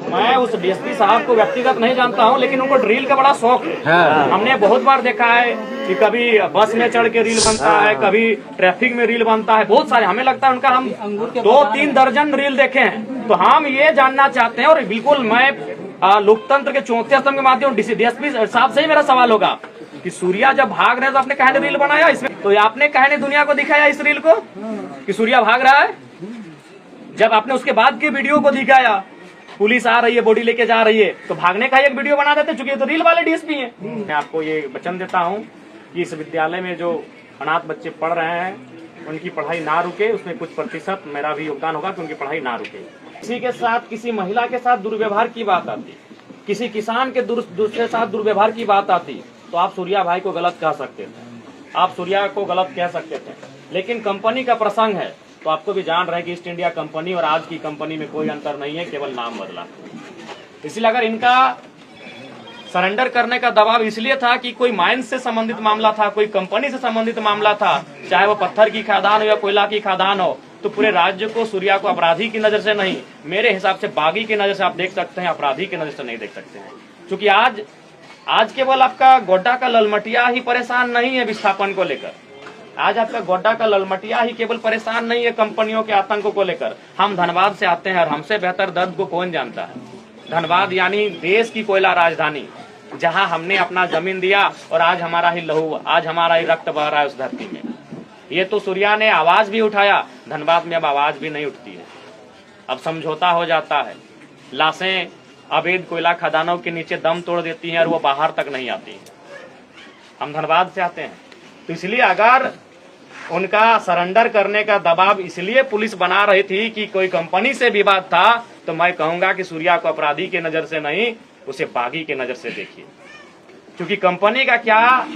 मैं उस डीएसपी साहब को व्यक्तिगत नहीं जानता हूं, लेकिन उनको ड्रिल का बड़ा शौक है। हाँ। हमने बहुत बार देखा है कि कभी बस में चढ़ के रील बनता है, कभी ट्रैफिक में रील बनता है, बहुत सारे। हमें लगता है उनका हम 2-3 दर्जन रील देखे हैं। तो हम ये जानना चाहते हैं, और बिल्कुल मैं लोकतंत्र के चौथे स्तंभ के माध्यम डीएसपी साहब से ही मेरा सवाल होगा कि सूर्या जब भाग रहे हैं तो आपने कहने रील बनाया इसमें, तो आपने कहने दुनिया को दिखाया इस रील को कि सूर्या भाग रहा है? जब आपने उसके बाद की वीडियो को दिखाया, पुलिस आ रही है, बॉडी लेके जा रही है, तो भागने का एक वीडियो बना देते, चूंकि तो रील वाले डीएसपी हैं। मैं आपको ये वचन देता हूँ कि इस विद्यालय में जो अनाथ बच्चे पढ़ रहे हैं उनकी पढ़ाई ना रुके, उसमें कुछ प्रतिशत मेरा भी योगदान होगा कि उनकी पढ़ाई ना रुके। किसी के साथ, किसी महिला के साथ दुर्व्यवहार की बात आती, किसी किसान के दूसरे साथ दुर्व्यवहार की बात आती, तो आप सूर्या भाई को गलत कह सकते थे, आप सूर्या को गलत कह सकते थे। लेकिन कंपनी का प्रसंग है तो आपको भी जान रहे कि ईस्ट इंडिया कंपनी और आज की कंपनी में कोई अंतर नहीं है, केवल नाम बदला। इसलिए अगर इनका सरेंडर करने का दबाव इसलिए था कि कोई माइंस से संबंधित मामला था, कोई कंपनी से संबंधित मामला था, चाहे वो पत्थर की खादान हो या कोयला की खादान हो, तो पूरे राज्य को, सूर्या को अपराधी की नजर से नहीं, मेरे हिसाब से बागी की नजर से आप देख सकते हैं, अपराधी की नजर से नहीं देख सकते हैं। क्योंकि आज केवल आपका गोड्डा का ललमटिया ही परेशान नहीं है विस्थापन को लेकर। आज आपका गोड्डा का ललमटिया ही केवल परेशान नहीं है कंपनियों के आतंक को लेकर। हम धनबाद से आते हैं और हमसे बेहतर दर्द को कौन जानता है। धनबाद यानी देश की कोयला राजधानी, जहां हमने अपना जमीन दिया और आज हमारा ही लहू, आज हमारा ही रक्त बह रहा है उस धरती में। ये तो सूर्या ने आवाज भी उठाया, धनबाद में अब आवाज भी नहीं उठती है। अब समझौता हो जाता है, लाशें अवैध कोयला खदानों के नीचे दम तोड़ देती हैं और वो बाहर तक नहीं आती। हम धनबाद से आते हैं, तो इसलिए अगर उनका सरेंडर करने का दबाव इसलिए पुलिस बना रही थी कि कोई कंपनी से विवाद था, तो मैं कहूंगा कि सूर्या को अपराधी के नजर से नहीं, उसे बागी के नजर से देखिए। क्योंकि कंपनी का क्या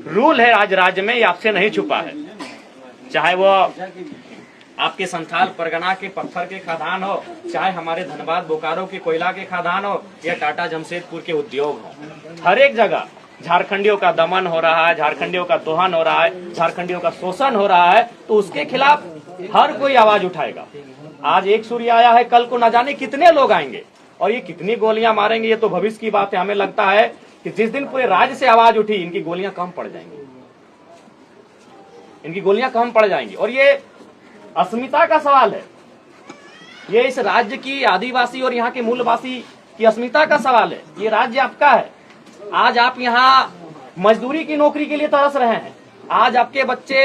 रूल है आज राज्य में, ये आपसे नहीं छुपा है। चाहे वो आपके संथाल परगना के पत्थर के खदान हो, चाहे हमारे धनबाद बोकारो के कोयला के खदान हो, या टाटा जमशेदपुर के उद्योग हो, हर एक जगह झारखंडियों का दमन हो रहा है, झारखंडियों का दोहन हो रहा है, झारखंडियों का शोषण हो रहा है, तो उसके खिलाफ हर कोई आवाज उठाएगा। आज एक सूर्य आया है, कल को न जाने कितने लोग आएंगे और ये कितनी गोलियां मारेंगे, ये तो भविष्य की बात है। हमें लगता है कि जिस दिन पूरे राज्य से आवाज उठी, इनकी गोलियां कम पड़ जाएंगी, इनकी गोलियां कम पड़ जाएंगी। और ये अस्मिता का सवाल है, ये इस राज्य की आदिवासी और यहाँ के मूलवासी की अस्मिता का सवाल है। ये राज्य आपका है। आज आप यहाँ मजदूरी की नौकरी के लिए तरस रहे हैं, आज आपके बच्चे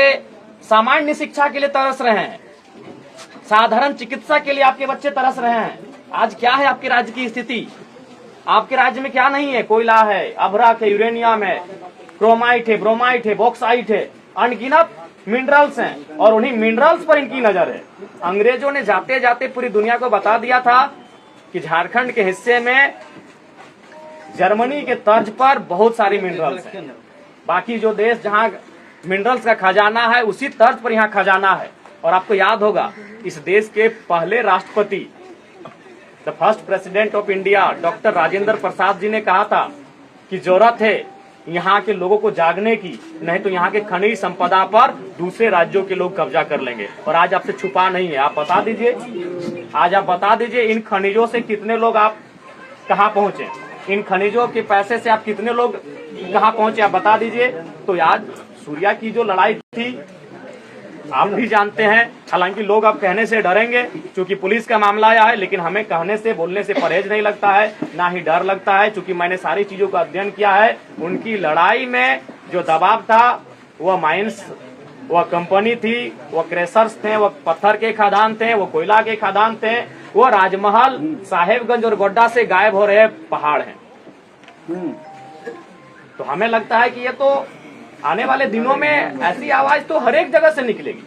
सामान्य शिक्षा के लिए तरस रहे हैं, साधारण चिकित्सा के लिए आपके बच्चे तरस रहे हैं। आज क्या है आपके राज्य की स्थिति? आपके राज्य में क्या नहीं है? कोयला है, अभ्रक है, यूरेनियम है, क्रोमाइट है, ब्रोमाइट है, बॉक्साइट है, अनगिनत मिनरल्स हैं, और उन्हीं मिनरल्स पर इनकी नजर है। अंग्रेजों ने जाते जाते पूरी दुनिया को बता दिया था कि झारखंड के हिस्से में जर्मनी के तर्ज पर बहुत सारी मिनरल्स हैं। बाकी जो देश जहां मिनरल्स का खजाना है, उसी तर्ज पर यहाँ खजाना है। और आपको याद होगा, इस देश के पहले राष्ट्रपति, the first president of India, doctor Rajendra Prasad ji ने कहा था कि जरूरत है यहाँ के लोगों को जागने की, नहीं तो यहाँ के खनिज संपदा पर दूसरे राज्यों के लोग कब्जा कर लेंगे। और आज आपसे छुपा नहीं है, आप बता दीजिए, आज आप बता दीजिए इन खनिजों से कितने लोग आप कहाँ पहुंचे, इन खनिजों के पैसे से आप कितने लोग कहाँ पहुंचे, आप बता दीजिए। तो आज सूर्या की जो लड़ाई थी आप भी जानते हैं। हालांकि लोग अब कहने से डरेंगे क्योंकि पुलिस का मामला आया है, लेकिन हमें कहने से, बोलने से परहेज नहीं लगता है, ना ही डर लगता है, क्योंकि मैंने सारी चीजों का अध्ययन किया है। उनकी लड़ाई में जो दबाव था, वह माइंस, वह कंपनी थी, वह क्रेशर्स थे, वह पत्थर के खदान थे, वो कोयला के खदान थे, वो राजमहल, साहेबगंज और गोड्डा से गायब हो रहे पहाड़ हैं। तो हमें लगता है कि ये तो आने वाले दिनों में ऐसी आवाज तो हर एक जगह से निकलेगी।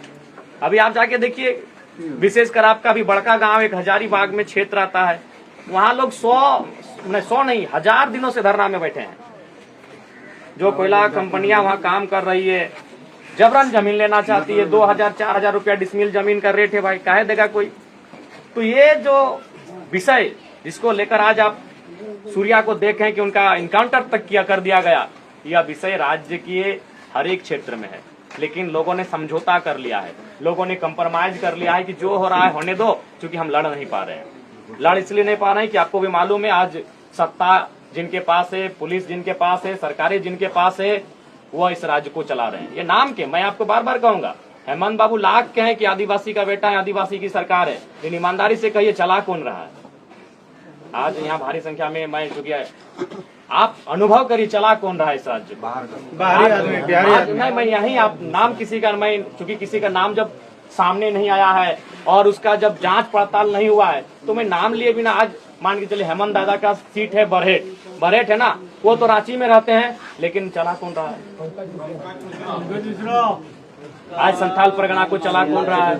अभी आप जाके देखिए, विशेषकर आपका भी बड़का गांव एक हजारीबाग में क्षेत्र आता है, वहां लोग 100 नहीं 1000 दिनों से धरना में बैठे हैं। जो कोयला कंपनियां वहां काम कर रही है, जबरन जमीन लेना चाहती है, 2000-4000 रुपया डिसमिल जमीन का रेट है भाई, काहे देगा कोई। तो ये जो विषय जिसको लेकर आज आप सूर्या को देखें कि उनका इनकाउंटर तक किया कर दिया गया, यह विषय राज्य के हर एक क्षेत्र में है। लेकिन लोगों ने समझौता कर लिया है, लोगों ने कंप्रोमाइज कर लिया है कि जो हो रहा है होने दो, क्योंकि हम लड़ नहीं पा रहे हैं। लड़ इसलिए नहीं पा रहे हैं कि आपको भी मालूम है आज सत्ता जिनके पास है, पुलिस जिनके पास है, सरकारें जिनके पास है, वो इस राज्य को चला रहे हैं। ये नाम के मैं आपको बार बार कहूंगा, हेमंत बाबू लाख कहें कि आदिवासी का बेटा है, आदिवासी की सरकार है, लेकिन ईमानदारी से कहिए चला कौन रहा है? आज यहाँ भारी संख्या में मैं चुकी है, आप अनुभव करिए चला कौन रहा है इस राज्य बाहरी आदमी, बिहारी आदमी। नहीं, मैं यही आप नाम किसी का, मैं चूंकि किसी का नाम जब सामने नहीं आया है और उसका जब जांच पड़ताल नहीं हुआ है तो मैं नाम लिए बिना आज मान के चलिए हेमंत दादा का सीट है बरहेट है ना, वो तो रांची में रहते हैं, लेकिन चला कौन रहा है? आज संथाल परगना को चला कौन रहा है?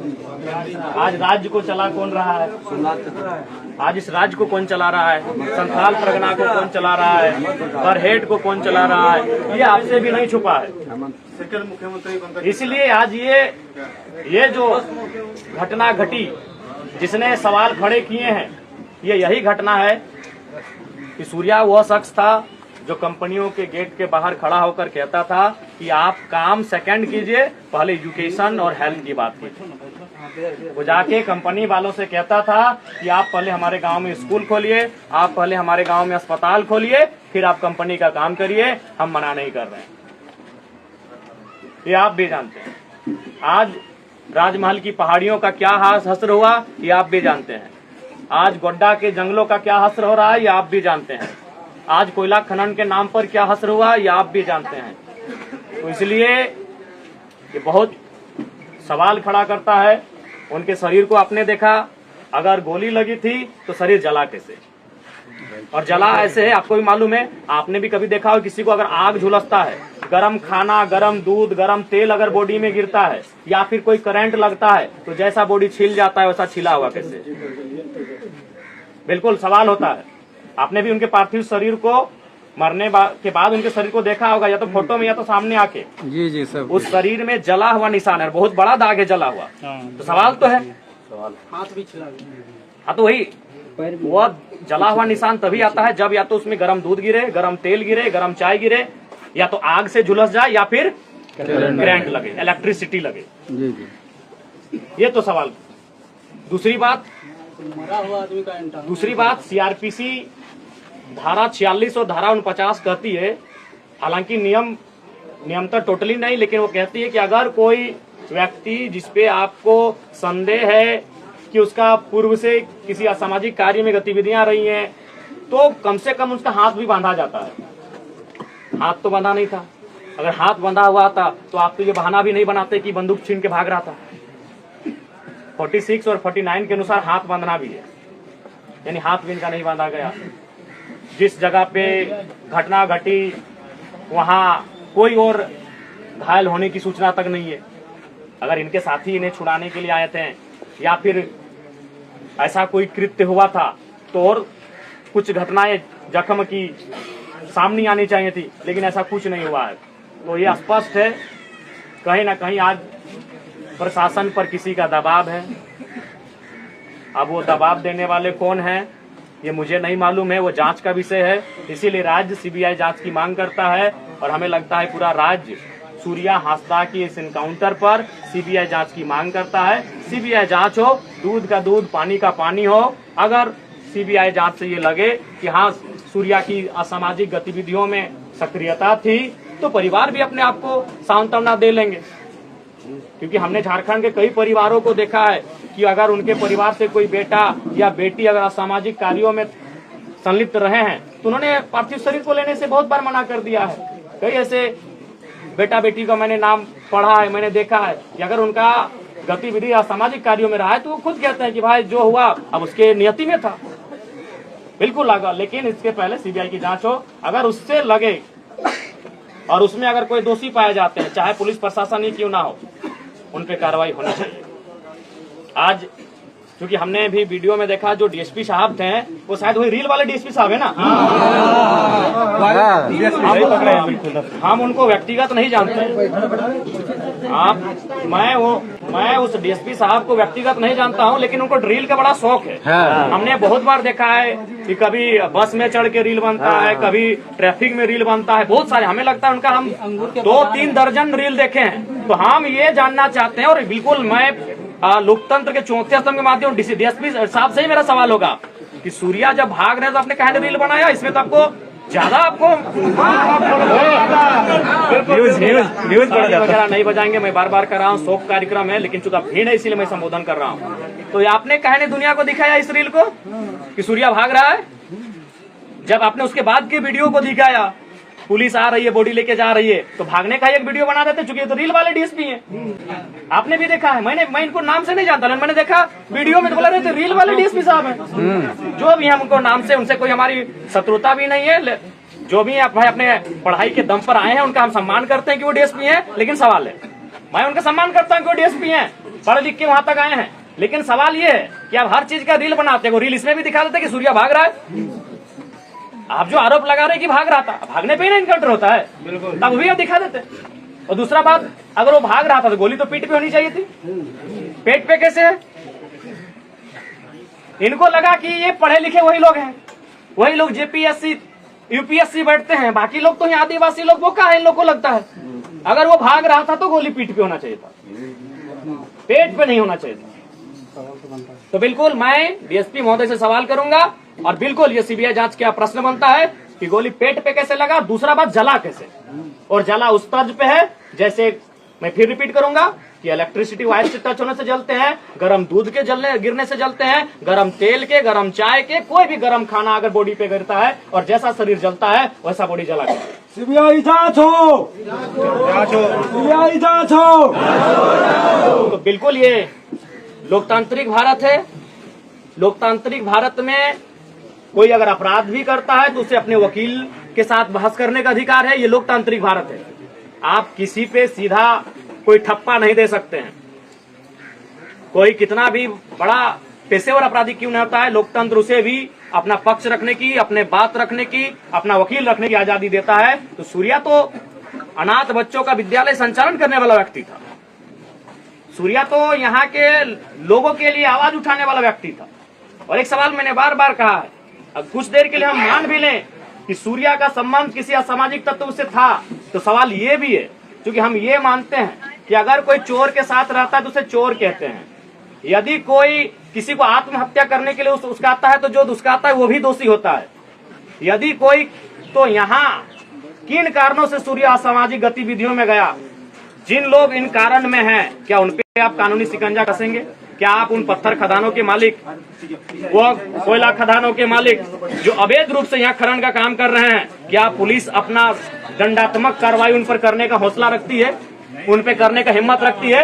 आज राज्य को चला कौन रहा है? आज इस राज्य को कौन चला रहा है? संथाल परगना को कौन चला रहा है? बरहेट को कौन चला रहा है? ये आपसे भी नहीं छुपा है। इसलिए आज ये जो घटना घटी, जिसने सवाल खड़े किए हैं, ये यही घटना है कि सूर्या वह शख्स था जो कंपनियों के गेट के बाहर खड़ा होकर कहता था कि आप काम सेकंड कीजिए, पहले एजुकेशन और हेल्थ की बात कीजिए। वो जाके कंपनी वालों से कहता था कि आप पहले हमारे गांव में स्कूल खोलिए, आप पहले हमारे गांव में अस्पताल खोलिए, फिर आप कंपनी का काम करिए, हम मना नहीं कर रहे हैं। ये आप भी जानते हैं। आज राजमहल की पहाड़ियों का क्या हश्र हुआ, ये आप भी जानते हैं। आज गोड्डा के जंगलों का क्या हश्र हो रहा है, ये आप भी जानते हैं। आज कोयला खनन के नाम पर क्या हश्र हुआ, ये आप भी जानते हैं। तो इसलिए ये बहुत सवाल खड़ा करता है। उनके शरीर को आपने देखा, अगर गोली लगी थी तो शरीर जला कैसे, और जला ऐसे है, आपको भी मालूम है, आपने भी कभी देखा हो किसी को अगर आग झुलसता है, गरम खाना, गरम दूध, गरम तेल अगर बॉडी में गिरता है या फिर कोई करंट लगता है तो जैसा बॉडी छिल जाता है वैसा छिला हुआ कैसे? बिल्कुल सवाल होता है। आपने भी उनके पार्थिव शरीर को मरने के बाद उनके शरीर को देखा होगा, या तो फोटो में या तो सामने आके। जी सब उस शरीर में जला हुआ निशान है, बहुत बड़ा दाग है जला हुआ। तो सवाल तो है, हाथ भी छिला गया। हाँ तो वही वो जला हुआ निशान तभी आता है जब या तो उसमें गरम दूध गिरे, गरम तेल गिरे, गरम चाय गिरे, या तो आग से झुलस जाए या फिर करंट लगे, इलेक्ट्रिसिटी लगे। जी ये तो सवाल। दूसरी बात मरा हुआ आदमी का इंटरव्यू। दूसरी बात सीआरपीसी धारा 46 और धारा 49 कहती है, हालांकि नियम तो टोटली नहीं, लेकिन वो कहती है कि अगर कोई व्यक्ति जिसपे आपको संदेह है कि उसका पूर्व से किसी असामाजिक कार्य में गतिविधियां रही हैं, तो कम से कम उसका हाथ भी बांधा जाता है। हाथ तो बंधा नहीं था, अगर हाथ बंधा हुआ था तो आप तो ये बहाना भी नहीं बनाते कि बंदूक छीन के भाग रहा था। 46 और 49 के अनुसार हाथ बांधना भी है, यानी हाथ भी इनका नहीं बांधा गया। जिस जगह पे घटना घटी वहां कोई और घायल होने की सूचना तक नहीं है। अगर इनके साथी इन्हें छुड़ाने के लिए आए थे या फिर ऐसा कोई कृत्य हुआ था तो और कुछ घटनाएं जख्म की सामने आनी चाहिए थी, लेकिन ऐसा कुछ नहीं हुआ है। तो ये स्पष्ट है कहीं ना कहीं आज प्रशासन पर किसी का दबाव है। अब वो दबाव देने वाले कौन हैं ये मुझे नहीं मालूम है, वो जांच का विषय है। इसीलिए राज्य सीबीआई जांच की मांग करता है और हमें लगता है पूरा राज्य सूर्या हांसदा की इस इनकाउंटर पर सीबीआई जांच की मांग करता है। सीबीआई जांच हो, दूध का दूध पानी का पानी हो। अगर सीबीआई जांच से ये लगे कि हाँ सूर्या की असामाजिक गतिविधियों में सक्रियता थी तो परिवार भी अपने आप को सांत्वना दे लेंगे, क्योंकि हमने झारखंड के कई परिवारों को देखा है कि अगर उनके परिवार से कोई बेटा या बेटी अगर असामाजिक कार्यों में संलिप्त रहे हैं तो उन्होंने पार्थिव शरीर को लेने से बहुत बार मना कर दिया है। कई ऐसे बेटा बेटी का मैंने नाम पढ़ा है, मैंने देखा है कि अगर उनका गतिविधि असामाजिक कार्यों में रहा है तो वो खुद कहते हैं कि भाई जो हुआ अब उसके नियति में था, बिल्कुल लगा। लेकिन इसके पहले सीबीआई की जांच हो, अगर उससे लगे और उसमें अगर कोई दोषी पाए जाते हैं, चाहे पुलिस प्रशासन ही क्यों ना हो, उन पे कार्रवाई होनी चाहिए। आज क्योंकि हमने भी वीडियो में देखा जो डीएसपी साहब थे वो शायद वही रील वाले डीएसपी साहब है ना, हम उनको व्यक्तिगत नहीं जानते। मैं उस डीएसपी साहब को व्यक्तिगत नहीं जानता हूं, लेकिन उनको ड्रिल का बड़ा शौक है। हमने बहुत बार देखा है कि कभी बस में चढ़ के रील बनता है, कभी ट्रैफिक में रील बनता है, बहुत सारे। हमें लगता है उनका हम 2-3 दर्जन रील देखे हैं। तो हम ये जानना चाहते हैं, और बिल्कुल मैं लोकतंत्र के चौथे स्तंभ के माध्यम डीएसपी साहब से ही मेरा सवाल होगा कि सूर्या जब भाग रहे हैं तो आपने कहने रील बनाया, इसमें तो आपको ज्यादा आपको न्यूज वगैरह नहीं बजाएंगे। मैं बार बार कर रहा हूँ, शोक कार्यक्रम है, लेकिन चूंकि भीड़ है इसीलिए मैं संबोधन कर रहा हूँ। तो आपने कहने दुनिया को दिखाया इस रील को कि सूर्या भाग रहा है। जब आपने उसके बाद की वीडियो को दिखाया, पुलिस आ रही है, बॉडी लेके जा रही है, तो भागने का एक वीडियो बना देते, चूंकि तो रील वाले डीएसपी हैं। आपने भी देखा है, मैं इनको नाम से नहीं जानता, मैंने देखा वीडियो में तो बोला रहे थे रील वाले डीएसपी साहब हैं। जो भी हमको नाम से, उनसे कोई हमारी शत्रुता भी नहीं है। जो भी आप भाई अपने पढ़ाई के दम पर आए हैं, उनका हम सम्मान करते हैं कि वो डीएसपी हैं। लेकिन सवाल है, मैं उनका सम्मान करता हूँ कि वो डीएसपी हैं, पढ़ लिख के वहां तक आए हैं। लेकिन सवाल ये है कि आप हर चीज का रील बनाते हो, रील इसमें भी दिखा देते कि सूर्या भाग रहा है। आप जो आरोप लगा रहे कि भाग रहा था, भागने पे ही ना इनकाउंटर होता है, तब भी आप दिखा देते। और दूसरा बात, अगर वो भाग रहा था तो गोली तो पीठ पे होनी चाहिए थी, पेट पे कैसे है? इनको लगा कि ये पढ़े लिखे वही लोग हैं, वही लोग जेपीएससी यूपीएससी बैठते हैं, बाकी लोग तो यहाँ आदिवासी लोग वो कहा है, इन लोग को लगता है। अगर वो भाग रहा था तो गोली पीठ पे होना चाहिए था, पेट पे नहीं होना चाहिए था। तो बिल्कुल मैं डीएसपी महोदय से सवाल करूंगा, और बिल्कुल ये सीबीआई जांच का प्रश्न बनता है कि गोली पेट पे कैसे लगा। दूसरा बात, जला कैसे, और जला उस तर्ज पे है जैसे, मैं फिर रिपीट करूंगा कि इलेक्ट्रिसिटी वायर से टच होने से जलते हैं, गर्म दूध के जलने गिरने से जलते हैं, गर्म तेल के, गर्म चाय के, कोई भी गर्म खाना अगर बॉडी पे गिरता है और जैसा शरीर जलता है वैसा बॉडी जला है। सीबीआई जांच हो, सीबीआई जांच हो। तो बिल्कुल ये लोकतांत्रिक भारत है। लोकतांत्रिक भारत में कोई अगर अपराध भी करता है तो उसे अपने वकील के साथ बहस करने का अधिकार है। ये लोकतांत्रिक भारत है। आप किसी पे सीधा कोई ठप्पा नहीं दे सकते हैं। कोई कितना भी बड़ा पेशेवर अपराधी क्यों नहीं होता है, लोकतंत्र उसे भी अपना पक्ष रखने की, अपने बात रखने की, अपना वकील रखने की आजादी देता है। तो सूर्या तो अनाथ बच्चों का विद्यालय संचालन करने वाला व्यक्ति था। सूर्या तो यहाँ के लोगों के लिए आवाज उठाने वाला व्यक्ति था। और एक सवाल मैंने बार बार कहा है, अब कुछ देर के लिए हम मान भी लें कि सूर्या का संबंध किसी असामाजिक तत्व से था, तो सवाल ये भी है, क्योंकि हम ये मानते हैं कि अगर कोई चोर के साथ रहता है तो उसे चोर कहते हैं। यदि कोई किसी को आत्महत्या करने के लिए उस्काता है तो जो उस्काता है वो भी दोषी होता है। यदि कोई, तो यहाँ किन कारणों से सूर्या असामाजिक गतिविधियों में गया, जिन लोग इन कारण में हैं, क्या उन पे आप कानूनी शिकंजा कसेंगे? क्या आप उन पत्थर खदानों के मालिक, वो कोयला खदानों के मालिक जो अवैध रूप से यहाँ खनन का काम कर रहे हैं, क्या पुलिस अपना दंडात्मक कार्रवाई उन पर करने का हौसला रखती है, उन पे करने का हिम्मत रखती है?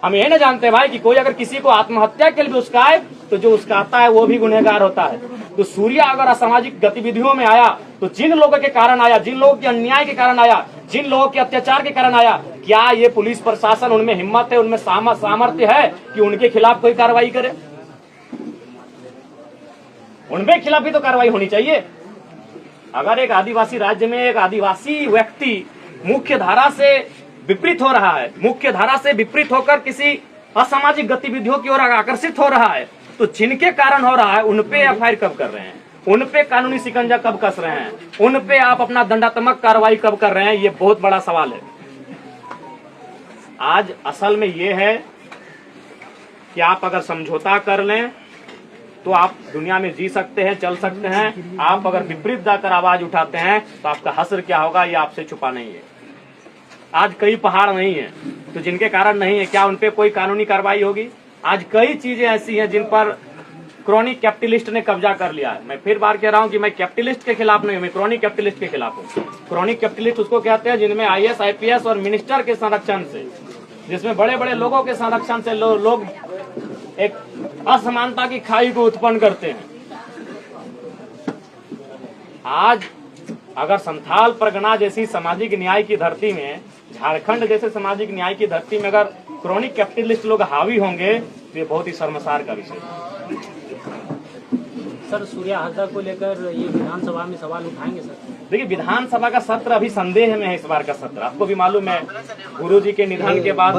हम ये न जानते भाई कि कोई अगर किसी को आत्महत्या के लिए उस्काए तो जो उस्काता है वो भी गुनहगार होता है। तो सूर्या अगर असामाजिक गतिविधियों में आया तो जिन लोगों के कारण आया, जिन लोगों के अन्याय के कारण आया, जिन लोगों के अत्याचार के कारण आया, क्या ये पुलिस प्रशासन, उनमें हिम्मत है, उनमें सामर्थ्य है कि उनके खिलाफ कोई कार्रवाई करे? उनके खिलाफ भी तो कार्रवाई होनी चाहिए। अगर एक आदिवासी राज्य में एक आदिवासी व्यक्ति मुख्य धारा से विपरीत हो रहा है, मुख्य धारा से विपरीत होकर किसी असामाजिक गतिविधियों की ओर आकर्षित हो रहा है, तो जिनके कारण हो रहा है उनपे एफआईआर कब कर रहे हैं, उनपे कानूनी शिकंजा कब कस रहे हैं, उनपे आप अपना दंडात्मक कार्रवाई कब कर रहे हैं? ये बहुत बड़ा सवाल है। आज असल में ये है कि आप अगर समझौता कर लें तो आप दुनिया में जी सकते हैं, चल सकते हैं। आप अगर विपरीत जाकर आवाज उठाते हैं तो आपका हश्र क्या होगा ये आपसे छुपा नहीं है। आज कई पहाड़ नहीं है तो जिनके कारण नहीं है, क्या उनपे कोई कानूनी कार्रवाई होगी? आज कई चीजें ऐसी हैं जिन पर क्रॉनिक कैपिटलिस्ट ने कब्जा कर लिया है। मैं फिर बार कह रहा हूं कि मैं कैपिटलिस्ट के खिलाफ नहीं, मैं क्रॉनिक कैपिटलिस्ट के खिलाफ हूं। क्रॉनिक कैपिटलिस्ट उसको कहते हैं जिनमें आईएएस, आईपीएस और मिनिस्टर के संरक्षण से, जिसमें बड़े बड़े लोगों के संरक्षण से लोग एक असमानता की खाई को उत्पन्न करते हैं। आज अगर संथाल परगना जैसी सामाजिक न्याय की धरती में, झारखंड जैसे सामाजिक न्याय की धरती में अगर क्रॉनिक कैपिटलिस्ट लोग हावी होंगे तो ये बहुत ही शर्मसार का विषय है। सर, सूर्या हत्या को लेकर ये विधानसभा में सवाल उठाएंगे सर? देखिए, विधानसभा का सत्र अभी संदेह में है। इस बार का सत्र आपको भी मालूम है, गुरुजी के निधन के बाद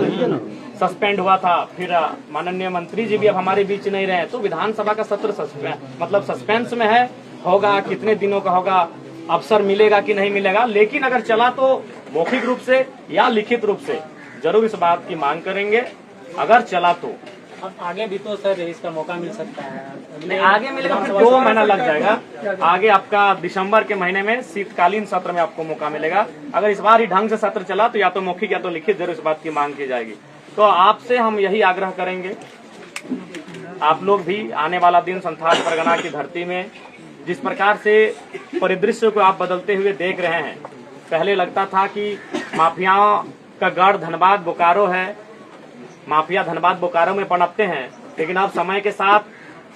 सस्पेंड हुआ था, फिर माननीय मंत्री जी भी अब हमारे बीच नहीं रहे, तो विधानसभा का सत्र सस्पेंस में है। होगा कितने दिनों का होगा, अवसर मिलेगा कि नहीं मिलेगा, लेकिन अगर चला तो मौखिक रूप से या लिखित रूप से जरूर इस बात की मांग करेंगे। अगर चला तो अब आगे भी तो सर इसका मौका मिल सकता है। नहीं, आगे मिलेगा, फिर 2 महीना लग जाएगा। आगे आपका दिसंबर के महीने में शीतकालीन सत्र में आपको मौका मिलेगा। अगर इस बार ही ढंग से सत्र चला तो या तो मौखिक या तो लिखित जरूर इस बात की मांग की जाएगी। तो आपसे हम यही आग्रह करेंगे, आप लोग भी आने वाला दिन संथाल परगना की धरती में जिस प्रकार से परिदृश्य को आप बदलते हुए देख रहे हैं, पहले लगता था कि माफियाओं का गढ़ धनबाद बोकारो है, माफिया धनबाद बोकारो में पनपते हैं, लेकिन अब समय के साथ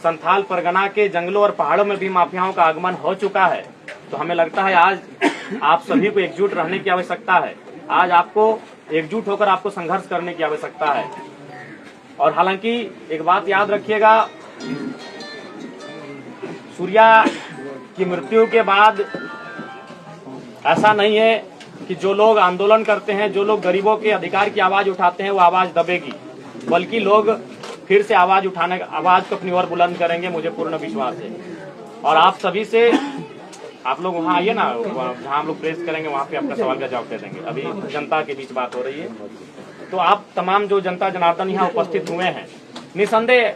संथाल परगना के जंगलों और पहाड़ों में भी माफियाओं का आगमन हो चुका है। तो हमें लगता है आज आप सभी को एकजुट रहने की आवश्यकता है। आज आपको एकजुट होकर आपको संघर्ष करने की आवश्यकता है। और हालांकि एक बात याद रखिएगा, सूर्या की मृत्यु के बाद ऐसा नहीं है कि जो लोग आंदोलन करते हैं, जो लोग गरीबों के अधिकार की आवाज उठाते हैं, वो आवाज दबेगी, बल्कि लोग फिर से आवाज को अपनी ओर बुलंद करेंगे, मुझे पूर्ण विश्वास है। और आप सभी से, आप लोग वहाँ आइए ना, जहाँ हम लोग प्रेस करेंगे वहाँ पे आपका सवाल का जवाब दे देंगे। अभी जनता के बीच बात हो रही है, तो आप तमाम जो जनता जनार्दन यहाँ उपस्थित हुए हैं, निसंदेह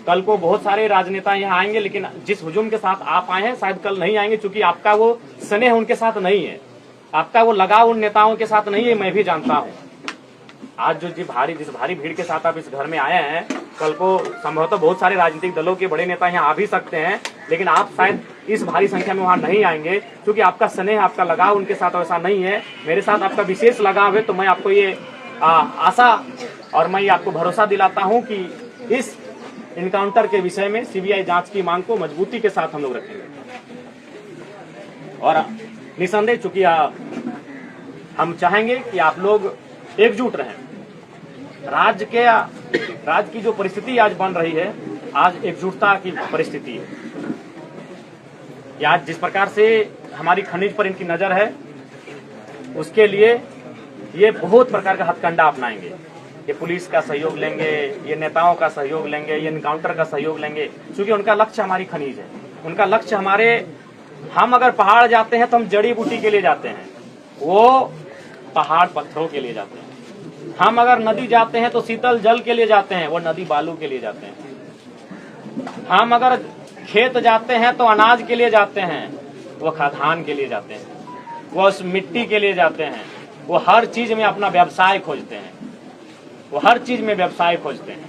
कल को बहुत सारे राजनेता यहाँ आएंगे, लेकिन जिस हुजूम के साथ आप आए हैं शायद कल नहीं आएंगे, क्योंकि आपका वो स्नेह उनके साथ नहीं है, आपका वो लगाव उन नेताओं के साथ नहीं है। मैं भी जानता हूँ आज जो जिस भारी भीड़ के साथ आप इस घर में आए हैं, कल को संभवतः बहुत सारे राजनीतिक दलों के बड़े नेता यहाँ आ भी सकते हैं, लेकिन आप शायद इस भारी संख्या में वहाँ नहीं आएंगे, क्योंकि आपका स्नेह, आपका लगाव उनके साथ वैसा नहीं है। मेरे साथ आपका विशेष लगाव है। तो मैं आपको ये आशा और मैं आपको भरोसा दिलाता हूँ कि इस इनकाउंटर के विषय में सीबीआई जांच की मांग को मजबूती के साथ हम लोग रखेंगे। और निसंदेह चूंकि हम चाहेंगे कि आप लोग एकजुट रहें। राज्य की जो परिस्थिति आज बन रही है, आज एकजुटता की परिस्थिति है। आज जिस प्रकार से हमारी खनिज पर इनकी नजर है, उसके लिए ये बहुत प्रकार का हथकंडा अपनाएंगे। ये पुलिस का सहयोग लेंगे, ये नेताओं का सहयोग लेंगे, ये इनकाउंटर का सहयोग लेंगे, क्योंकि उनका लक्ष्य हमारी खनिज है। उनका लक्ष्य हम अगर पहाड़ जाते हैं तो हम जड़ी बूटी के लिए जाते हैं, वो पहाड़ पत्थरों के लिए जाते हैं। हम अगर नदी जाते हैं तो शीतल जल के लिए जाते हैं, वो नदी बालू के लिए जाते हैं। हम अगर खेत जाते हैं तो अनाज के लिए जाते हैं, वो खाद्यान्न के लिए जाते हैं, वो उस मिट्टी के लिए जाते हैं। वो हर चीज में अपना व्यवसाय खोजते हैं, वो हर चीज में व्यवसाय खोजते हैं।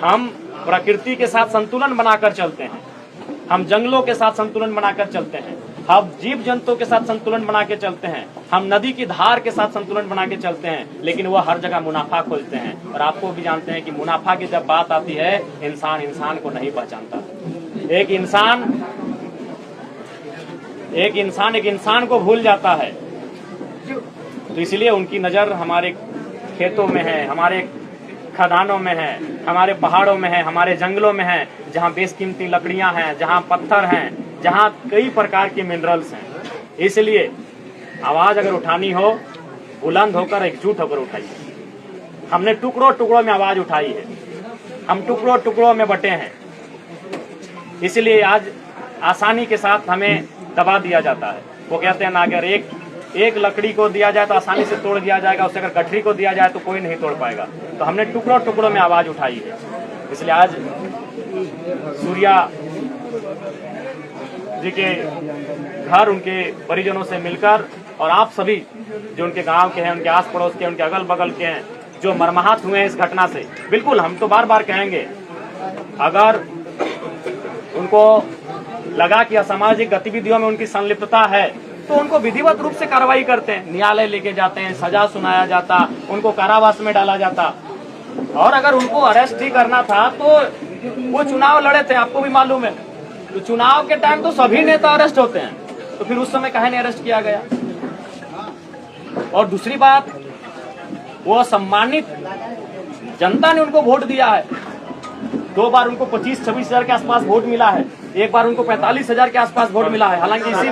हम प्रकृति के साथ संतुलन बनाकर चलते हैं, हम जंगलों के साथ संतुलन बनाकर चलते हैं, हम जीव जंतुओं के साथ संतुलन बना के चलते हैं, हम नदी की धार के साथ संतुलन बना के चलते हैं। लेकिन वो हर जगह मुनाफा खोजते हैं। और आपको भी जानते हैं कि मुनाफा की जब बात आती है, इंसान को नहीं पहचानता। एक इंसान को भूल जाता है। तो इसलिए उनकी नजर हमारे खेतों में है, हमारे खदानों में है, हमारे पहाड़ों में है, हमारे जंगलों में है, जहाँ बेशकीमती लकड़ियां हैं, जहाँ पत्थर हैं, जहाँ कई प्रकार के मिनरल्स हैं। इसलिए आवाज अगर उठानी हो, बुलंद होकर एकजुट होकर उठाइए। हमने टुकड़ों में आवाज उठाई है, हम टुकड़ों में बटे हैं। इसलिए आज आसानी के साथ हमें दबा दिया जाता है। वो कहते हैं ना, अगर एक लकड़ी को दिया जाए तो आसानी से तोड़ दिया जाएगा, उससे अगर गठरी को दिया जाए तो कोई नहीं तोड़ पाएगा। तो हमने टुकड़ों में आवाज उठाई है। इसलिए आज सूर्या जी के घर उनके परिजनों से मिलकर, और आप सभी जो उनके गांव के हैं, उनके आस पड़ोस के, उनके अगल बगल के हैं, जो मर्माहत हुए हैं इस घटना से, बिल्कुल हम तो बार बार कहेंगे, अगर उनको लगा कि असामाजिक गतिविधियों में उनकी संलिप्तता है तो उनको विधिवत रूप से कार्रवाई करते हैं, न्यायालय लेके जाते हैं, सजा सुनाया जाता, उनको कारावास में डाला जाता। और अगर उनको अरेस्ट ही करना था तो वो चुनाव लड़े थे, आपको भी मालूम है। तो चुनाव के टाइम तो सभी नेता अरेस्ट होते हैं, तो फिर उस समय काहे नहीं अरेस्ट किया गया? और दूसरी बात, वो सम्मानित जनता ने उनको वोट दिया है। 2 बार उनको 25-26 हजार के आसपास वोट मिला है, एक बार उनको 45 हजार के आसपास वोट मिला है। हालांकि इसी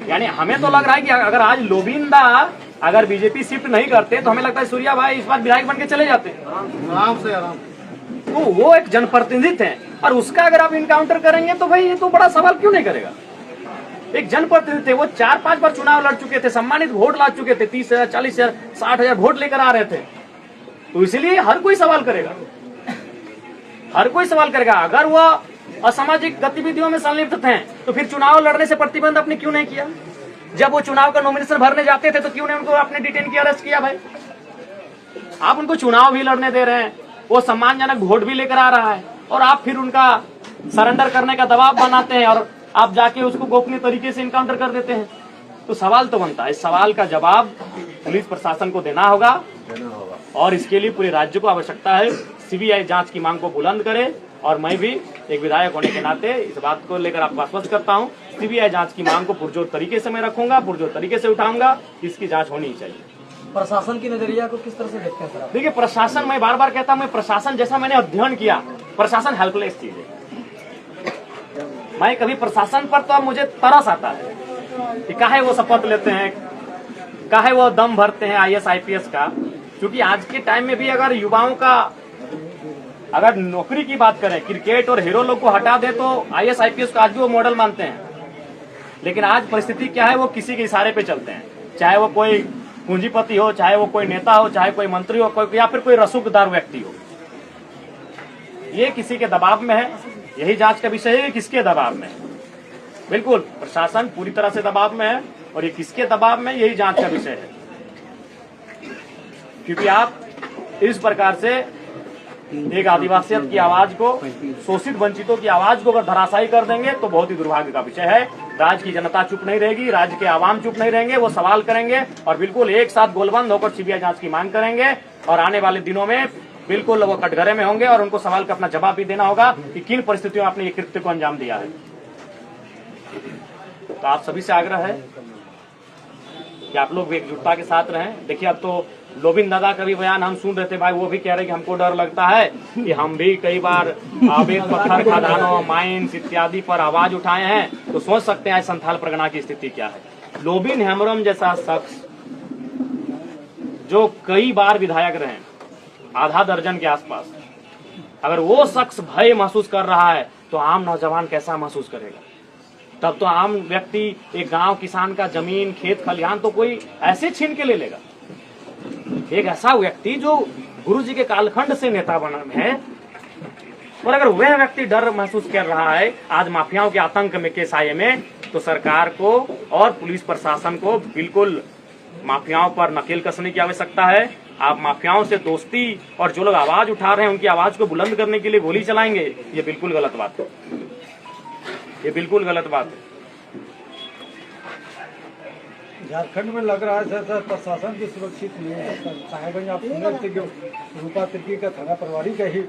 यानी हमें तो लग रहा है कि अगर आज लोबिंदा अगर बीजेपी शिफ्ट नहीं करते तो हमें लगता है सूर्या भाई इस बार विधायक बन के चले जाते आराम से। तो वो एक जनप्रतिनिधि हैं, और उसका अगर आप इनकाउंटर करेंगे तो भाई ये तो बड़ा सवाल क्यों नहीं करेगा? एक जनप्रतिनिधि थे, वो 4-5 बार चुनाव लड़ चुके थे, सम्मानित वोट ला चुके थे, 30,000, 40,000, 60,000 वोट लेकर आ रहे थे। तो इसलिए हर कोई सवाल करेगा, हर कोई सवाल करेगा। अगर वह असामाजिक गतिविधियों में संलिप्त थे तो फिर चुनाव लड़ने से प्रतिबंध आपने क्यों नहीं किया? जब वो चुनाव का नॉमिनेशन भरने जाते थे तो क्यों नहीं उनको आपने डिटेन किया, अरेस्ट किया? भाई आप उनको चुनाव भी लड़ने दे रहे हैं, वो सम्मानजनक वोट भी लेकर आ रहा है, और आप फिर उनका सरेंडर करने का दबाव बनाते हैं और आप जाके उसको गोपनीय तरीके से इनकाउंटर कर देते हैं। तो सवाल तो बनता है, इस सवाल का जवाब पुलिस प्रशासन को देना होगा और इसके लिए पूरे राज्य को आवश्यकता है सीबीआई जांच की मांग को बुलंद करे। और मैं भी एक विधायक होने के नाते इस बात को लेकर आपको आश्वस्त करता हूं, सीबीआई जांच की मांग को पुरजोर तरीके से मैं रखूंगा, पुरजोर तरीके से उठाऊंगा, इसकी जांच होनी चाहिए। प्रशासन की नजरिया को किस तरह से देखते हैं सर? देखिए, प्रशासन, मैं बार बार कहता हूं, मैं प्रशासन जैसा मैंने अध्ययन किया, प्रशासन हेल्पलेस चीज है। मैं कभी प्रशासन पर तो अब मुझे तरस आता है कि काहे वो शपथ लेते हैं, काहे वो दम भरते हैं IAS IPS का। क्योंकि आज के टाइम में भी अगर युवाओं का अगर नौकरी की बात करें, क्रिकेट और हीरो लोग को हटा दे तो IAS IPS को आज भी वो मॉडल मानते हैं। लेकिन आज परिस्थिति क्या है, वो किसी के इशारे पे चलते हैं, चाहे वो कोई पूंजीपति हो, चाहे वो कोई नेता हो, चाहे कोई मंत्री हो, कोई या फिर कोई रसूखदार व्यक्ति हो। ये किसी के दबाव में है, यही जांच का विषय है, किसके दबाव में है। बिल्कुल प्रशासन पूरी तरह से दबाव में है और ये किसके दबाव में, यही जांच का विषय है। क्योंकि आप इस प्रकार से एक आदिवासियत की आवाज को, शोषित वंचितों की आवाज को अगर धराशायी कर देंगे तो बहुत ही दुर्भाग्य का विषय है। राज्य की जनता चुप नहीं रहेगी, राज्य के आवाम चुप नहीं रहेंगे, वो सवाल करेंगे और बिल्कुल एक साथ गोलबंद होकर सीबीआई जांच की मांग करेंगे। और आने वाले दिनों में बिल्कुल वो कटघरे में होंगे और उनको सवाल का अपना जवाब भी देना होगा कि किन परिस्थितियों में आपने ये कृत्य को अंजाम दिया है। तो आप सभी से आग्रह है कि आप लोग एकजुटता के साथ रहें। देखिए, अब तो लोबिन दादा का भी बयान हम सुन रहे थे भाई, वो भी कह रहे कि हमको डर लगता है कि हम भी कई बार अवैध पत्थर खदानों, माइंस इत्यादि पर आवाज उठाए हैं, तो सोच सकते हैं संथाल परगना की स्थिति क्या है। लोबिन हेम्ब्रम जैसा शख्स जो कई बार विधायक रहे, आधा दर्जन के आसपास, अगर वो शख्स भय महसूस कर रहा है तो आम नौजवान कैसा महसूस करेगा? तब तो आम व्यक्ति, एक गांव किसान का जमीन, खेत खलिहान तो कोई ऐसे छीन के ले लेगा। एक ऐसा व्यक्ति जो गुरुजी के कालखंड से नेता बना है, और अगर वह व्यक्ति डर महसूस कर रहा है आज माफियाओं के आतंक में के साये में, तो सरकार को और पुलिस प्रशासन को बिल्कुल माफियाओं पर नकेल कसने की आवश्यकता है। आप माफियाओं से दोस्ती और जो लोग आवाज उठा रहे हैं उनकी आवाज को बुलंद करने के लिए गोली चलाएंगे, ये बिल्कुल गलत बात है, ये बिल्कुल गलत बात है। झारखंड में लग रहा है सर प्रशासन की सुरक्षित नहीं है। साहेबगंज आप सुन रहे थे कि रूपा तिर्की का थाना प्रभारी का ही,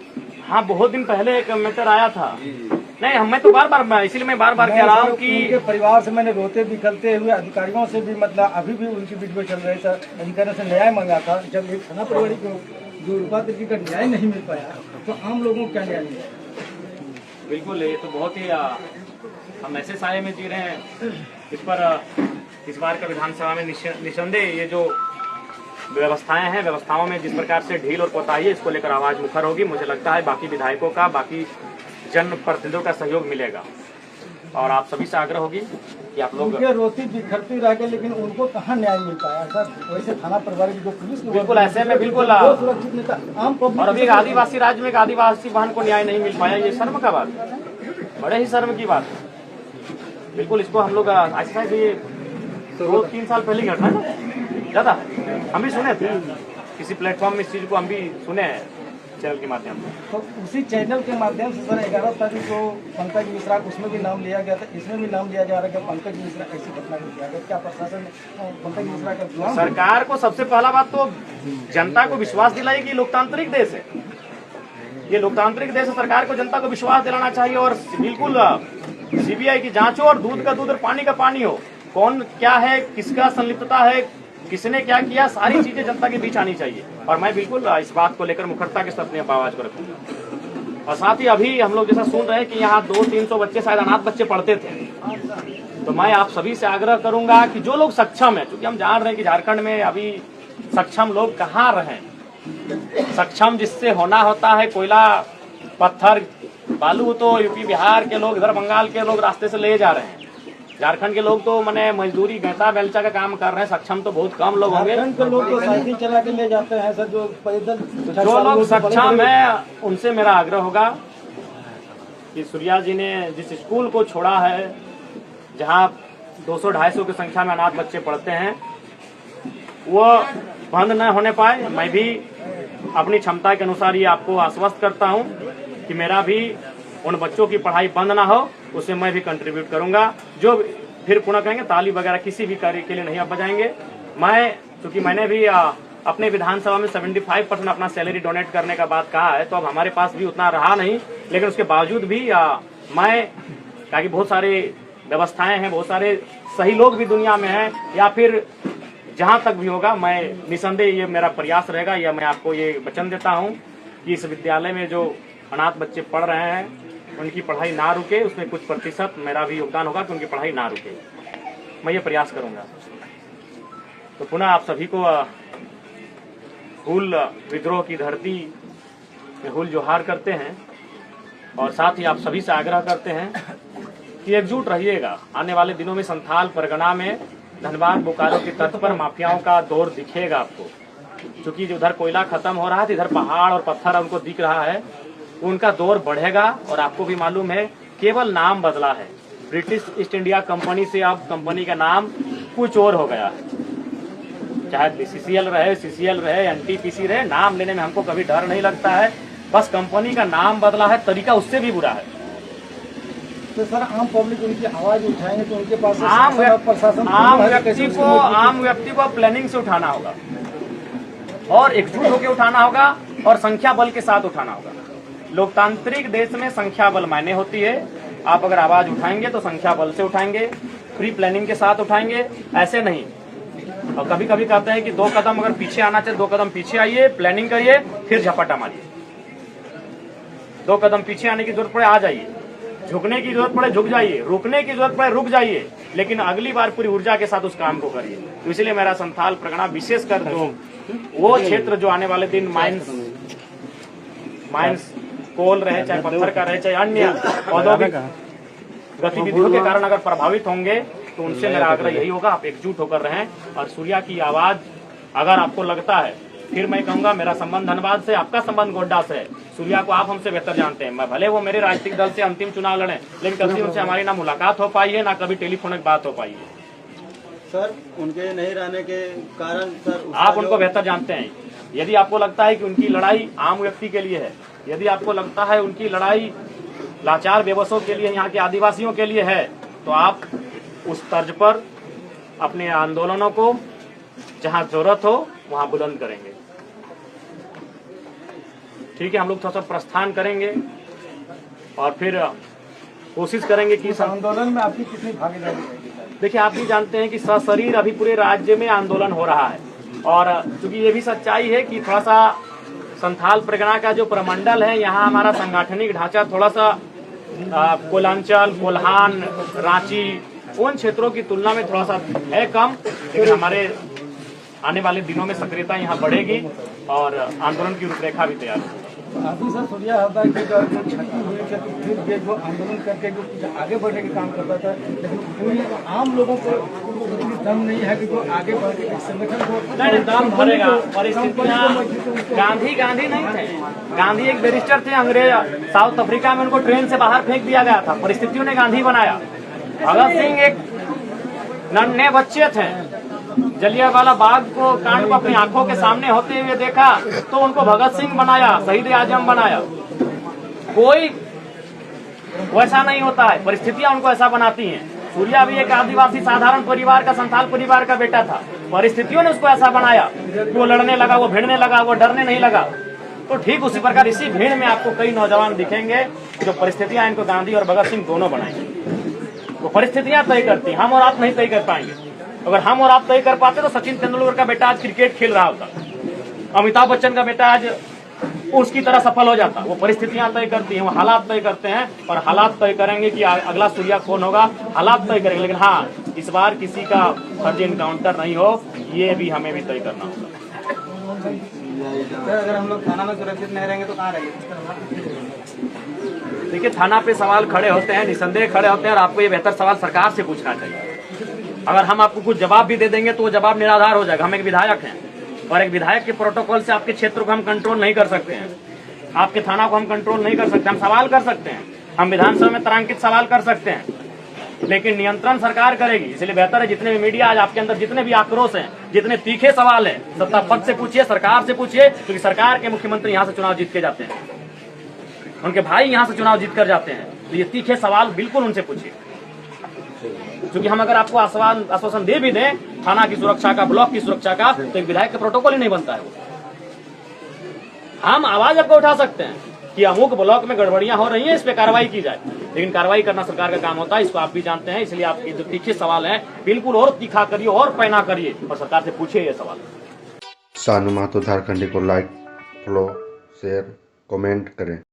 हाँ, बहुत दिन पहले एक मैटर आया था। नहीं, मैं तो बार-बार, इसलिए मैं बार-बार कह रहा हूँ कि उनके परिवार से मैंने रोते बिखरते हुए अधिकारियों से भी, मतलब अभी भी उनकी वीडियो चल रही सर, अधिकारियों से न्याय मांगा था। जब एक थाना प्रभारी को जो रूपा तिर्की का न्याय नहीं मिल पाया तो आम लोगों को क्या न्याय मिलेगा? बिल्कुल, ये तो बहुत ही हम ऐसे साये में जी रहे हैं। इस पर इस बार का विधानसभा में निसंदेह ये जो व्यवस्थाएं हैं, व्यवस्थाओं में जिस प्रकार से ढील और कोताही है, इसको लेकर आवाज मुखर होगी। मुझे लगता है बाकी विधायकों का, बाकी जनप्रतिनिधियों का सहयोग मिलेगा और आप सभी से आग्रह होगी कि आप लोग उनके रोती बिखरती रह गए, लेकिन उनको कहाँ न्याय मिल पाया सर? वैसे थाना प्रभारी जो पुलिस बिल्कुल ऐसे में बिल्कुल सुरक्षित नहीं था आम पब्लिक। और अभी एक आदिवासी राज्य में एक आदिवासी बहन को न्याय नहीं मिल पाया, ये शर्म का बात है, बड़े ही शर्म की बात है। बिल्कुल इसको हम लोग आज शायद ये 2-3 साल पहले घटना है, ज्यादा हम भी सुने थे किसी प्लेटफॉर्म में, इस चीज को हम भी सुने हैं चैनल के माध्यम से। तो उसी चैनल के माध्यम से सर 11 तारीख को पंकज मिश्रा, उसमें भी नाम लिया गया था, इसमें भी नाम लिया जा रहा है कि पंकज मिश्रा ऐसी घटना को किया गया। क्या प्रशासन ने पंकज मिश्रा का सरकार को सबसे पहला बात तो जनता को विश्वास दिलाई कि लोकतांत्रिक देश है, ये लोकतांत्रिक देश है, सरकार को जनता को विश्वास दिलाना चाहिए और बिल्कुल सीबीआई की जांच हो और दूध का दूध और पानी का पानी हो। कौन क्या है, किसका संलिप्तता है, किसने क्या किया, सारी चीजें जनता के बीच आनी चाहिए। और मैं बिल्कुल इस बात को लेकर मुखरता के साथ अपनी आवाज को रखूंगा। और साथ ही अभी हम लोग जैसा सुन रहे हैं कि यहाँ 200-300 बच्चे, शायद अनाथ बच्चे पढ़ते थे, तो मैं आप सभी से आग्रह करूंगा कि जो लोग सक्षम है, क्योंकि हम जान रहे हैं कि झारखंड में अभी सक्षम लोग कहाँ रहे, सक्षम जिससे होना होता है, कोयला पत्थर बालू तो यूपी बिहार के लोग, इधर बंगाल के लोग रास्ते से ले जा रहे हैं, झारखंड के लोग तो मैंने मजदूरी गैसा बेलचा का काम कर रहे हैं, सक्षम तो बहुत कम लोग होंगे। झारखंड के लोग तो साइकिल चला के ले जाते हैं सर, जो पैदल जो लोग सक्षम है उनसे मेरा आग्रह होगा कि सूर्या जी ने जिस स्कूल को छोड़ा है, जहां 200-250 की संख्या में अनाथ बच्चे पढ़ते हैं, वो बंद न होने पाए। मैं भी अपनी क्षमता के अनुसार ये आपको आश्वस्त करता हूं कि मेरा भी उन बच्चों की पढ़ाई बंद ना हो, उससे मैं भी कंट्रीब्यूट करूंगा। जो फिर पुनः कहेंगे ताली वगैरह किसी भी कार्य के लिए नहीं आप बजाएंगे। क्योंकि मैंने भी अपने विधानसभा में 75% अपना सैलरी डोनेट करने का बात कहा है, तो अब हमारे पास भी उतना रहा नहीं, लेकिन उसके बावजूद भी मैं ताकि बहुत सारे व्यवस्थाएं हैं, बहुत सारे सही लोग भी दुनिया में हैं, या फिर जहां तक भी होगा मैं निसंदेह ये मेरा प्रयास रहेगा। या मैं आपको ये वचन देता हूं कि इस विद्यालय में जो अनाथ बच्चे पढ़ रहे हैं उनकी पढ़ाई ना रुके, उसमें कुछ प्रतिशत मेरा भी योगदान होगा कि उनकी पढ़ाई ना रुके। मैं ये प्रयास करूंगा। तो पुनः आप सभी को हूल विद्रोह की धरती में हूल जोहार करते हैं, और साथ ही आप सभी से आग्रह करते हैं कि एकजुट रहिएगा। आने वाले दिनों में संथाल परगना में धनबाद बोकारो के तट पर माफियाओं का दौर दिखेगा आपको, क्योंकि उधर कोयला खत्म हो रहा है, इधर पहाड़ और पत्थर उनको दिख रहा है, उनका दौर बढ़ेगा। और आपको भी मालूम है केवल नाम बदला है, ब्रिटिश ईस्ट इंडिया कंपनी से अब कंपनी का नाम कुछ और हो गया है। चाहे BCCL रहे, CCL रहे, NTPC रहे, नाम लेने में हमको कभी डर नहीं लगता है। बस कंपनी का नाम बदला है, तरीका उससे भी बुरा है। तो सर आम पब्लिक उनकी आवाज उठाएंगे तो उनके पास प्रशासन आम व्यक्ति को प्लानिंग से उठाना होगा और एकजुट होकर उठाना होगा और संख्या बल के साथ उठाना होगा। लोकतांत्रिक देश में संख्या बल मायने होती है। आप अगर आवाज उठाएंगे तो संख्या बल से उठाएंगे, प्री प्लानिंग के साथ उठाएंगे, ऐसे नहीं। और कभी कभी कहते हैं कि 2 कदम अगर पीछे आना चाहिए 2 कदम पीछे आइए, प्लानिंग करिए, फिर झपटा मारिए। 2 कदम पीछे आने की जरूरत पड़े आ जाइए, झुकने की जरूरत पड़े झुक जाइए, रुकने की जरूरत पड़े रुक जाइए, लेकिन अगली बार पूरी ऊर्जा के साथ उस काम को करिए। तो इसलिए मेरा संथाल परगना विशेषकर जो वो क्षेत्र जो आने वाले दिन माइंस कोल रहे, चाहे पत्थर का रहे, चाहे अन्य औद्योगिक गतिविधियों के कारण अगर प्रभावित होंगे, तो उनसे मेरा आग्रह यही होगा आप एकजुट होकर रहें। और सूर्या की आवाज अगर आपको लगता है, फिर मैं कहूंगा मेरा संबंध धनबाद से, आपका संबंध गोड्डा से है। सूर्या को आप हमसे बेहतर जानते हैं। मैं भले वो मेरे राजनीतिक दल से अंतिम चुनाव लड़े, लेकिन कभी उनसे हमारी ना मुलाकात हो पाई है, ना कभी टेलीफोनिक बात हो पाई है। सर उनके नहीं रहने के कारण सर आप उनको बेहतर जानते हैं। यदि आपको लगता है कि उनकी लड़ाई आम व्यक्ति के लिए है, यदि आपको लगता है उनकी लड़ाई लाचार बेबसों के लिए, यहाँ के आदिवासियों के लिए है, तो आप उस तर्ज पर अपने आंदोलनों को जहाँ जरूरत हो वहाँ बुलंद करेंगे। ठीक है, हम लोग थोड़ा सा प्रस्थान करेंगे और फिर कोशिश करेंगे कि आंदोलन में आपकी कितनी भागीदारी रहेगी? देखिए, आप भी जानते हैं कि सशरीर अभी पूरे राज्य में आंदोलन हो रहा है, और चूंकि ये भी सच्चाई है कि थोड़ा सा संथाल परगना का जो प्रमंडल है, यहाँ हमारा सांगठनिक ढांचा थोड़ा सा कोलांचल, कोल्हान, रांची उन क्षेत्रों की तुलना में थोड़ा सा है कम, लेकिन हमारे आने वाले दिनों में सक्रियता यहाँ बढ़ेगी और आंदोलन की रूपरेखा भी तैयार होगी। अभी सर सूर्या हरदा की जो क्षति हुई थी, तो फिर ये जो आंदोलन करके जो आगे बढ़ने का काम करता था, लेकिन पूरी आम लोगों को इतनी दम नहीं है कि वो आगे बढ़ के इस संगठन को नहीं दम भरेगा। परिस्थितियाँ गांधी नहीं थे, गांधी एक बैरिस्टर थे, अंग्रेज साउथ अफ्रीका में उनको ट्रेन से बाहर फेंक दिया गया था, परिस्थितियों ने गांधी बनाया। भगत सिंह एक नन्हे बच्चे थे, जलियांवाला बाग को कांड को अपनी आंखों के सामने होते हुए देखा तो उनको भगत सिंह बनाया, शहीद आजम बनाया। कोई वैसा नहीं होता है, परिस्थितियां उनको ऐसा बनाती हैं। सूर्या भी एक आदिवासी साधारण परिवार का, संथाल परिवार का बेटा था, परिस्थितियों ने उसको ऐसा बनाया कि वो लड़ने लगा, वो भिड़ने लगा, वो डरने नहीं लगा। तो ठीक उसी प्रकार इसी भीड़ में आपको कई नौजवान दिखेंगे जो परिस्थितियां इनको गांधी और भगत सिंह दोनों बनाएंगे। वो परिस्थितियां तय करती, हम और आप नहीं तय कर पाएंगे। अगर हम और आप तय कर पाते तो सचिन तेंदुलकर का बेटा आज क्रिकेट खेल रहा होता, अमिताभ बच्चन का बेटा आज उसकी तरह सफल हो जाता। वो परिस्थितियां तय करती हैं, वो हालात तय करते हैं, और हालात तय करेंगे कि अगला सूर्या कौन होगा, हालात तय करेंगे। लेकिन हाँ, इस बार किसी का फर्जी इनकाउंटर नहीं हो, ये भी हमें भी तय करना होगा। अगर हम लोग थाना में सुरक्षित नहीं रहेंगे तो कहाँ रहेंगे? देखिए, थाना पे सवाल खड़े होते हैं, निसंदेह खड़े होते हैं, और आपको ये बेहतर सवाल सरकार से पूछना चाहिए। अगर हम आपको कुछ जवाब भी दे देंगे तो वो जवाब निराधार हो जाएगा। हम एक विधायक हैं, और एक विधायक के प्रोटोकॉल से आपके क्षेत्र को हम कंट्रोल नहीं कर सकते हैं, आपके थाना को हम कंट्रोल नहीं कर सकते। हम सवाल कर सकते हैं, हम विधानसभा में तारांकित सवाल कर सकते हैं, लेकिन नियंत्रण सरकार करेगी। इसलिए बेहतर है जितने भी मीडिया आज आपके अंदर जितने भी आक्रोश हैं, जितने तीखे सवाल हैं, सत्ता पक्ष से पूछिए, सरकार से पूछिए, क्योंकि सरकार के मुख्यमंत्री यहाँ से चुनाव जीत के जाते हैं, उनके भाई यहाँ से चुनाव जीत कर जाते हैं। तो ये तीखे सवाल बिल्कुल उनसे पूछिए, क्योंकि हम अगर आपको आश्वासन दे भी दें थाना की सुरक्षा का, ब्लॉक की सुरक्षा का, तो एक विधायक का प्रोटोकॉल ही नहीं बनता है वो। हम आवाज आपको उठा सकते हैं कि अमुक ब्लॉक में गड़बड़ियां हो रही हैं, इस पे कार्रवाई की जाए, लेकिन कार्रवाई करना सरकार का काम होता है, इसको आप भी जानते हैं। इसलिए आपके जो तीखे सवाल हैं बिल्कुल और तीखा करिए और पैना करिए, और सरकार से पूछिए ये सवाल। सानू महतो झारखंडी को लाइक, फॉलो, शेयर, कमेंट करें।